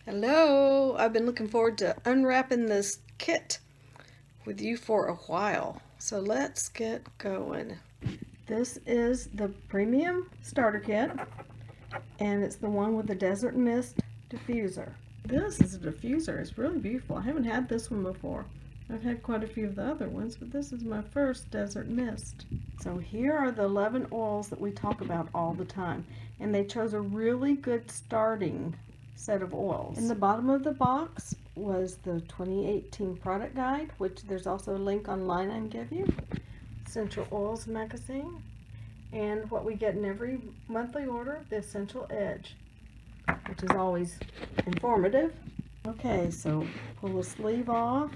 Hello, I've been looking forward to unwrapping this kit with you for a while. So let's get going. This is the premium starter kit, and it's the one with the Desert Mist diffuser. This is a diffuser. It's really beautiful. I haven't had this one before. I've had quite a few of the other ones, but this is my first Desert Mist. So here are the 11 oils that we talk about all the time, and they chose a really good starting set of oils. In the bottom of the box was the 2018 product guide, which there's also a link online I can give you, Essential Oils magazine, and what we get in every monthly order, the Essential Edge, which is always informative. Okay, so pull the sleeve off,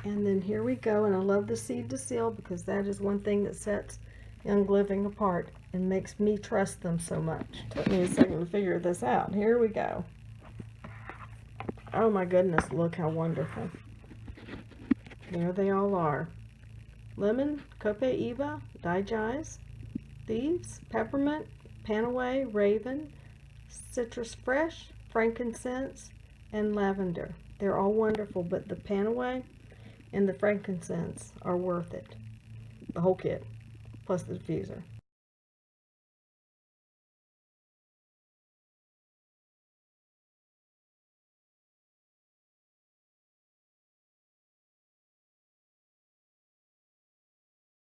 and then here we go. And I love the seed to seal because that is one thing that sets Young Living apart and makes me trust them so much. Took me a second to figure this out. Here we go. Oh my goodness, look how wonderful. There they all are. Lemon, Copaiba, Digize, Thieves, Peppermint, Panaway, Raven, Citrus Fresh, Frankincense, and Lavender. They're all wonderful, but the Panaway and the frankincense are worth it. The whole kit, plus the diffuser.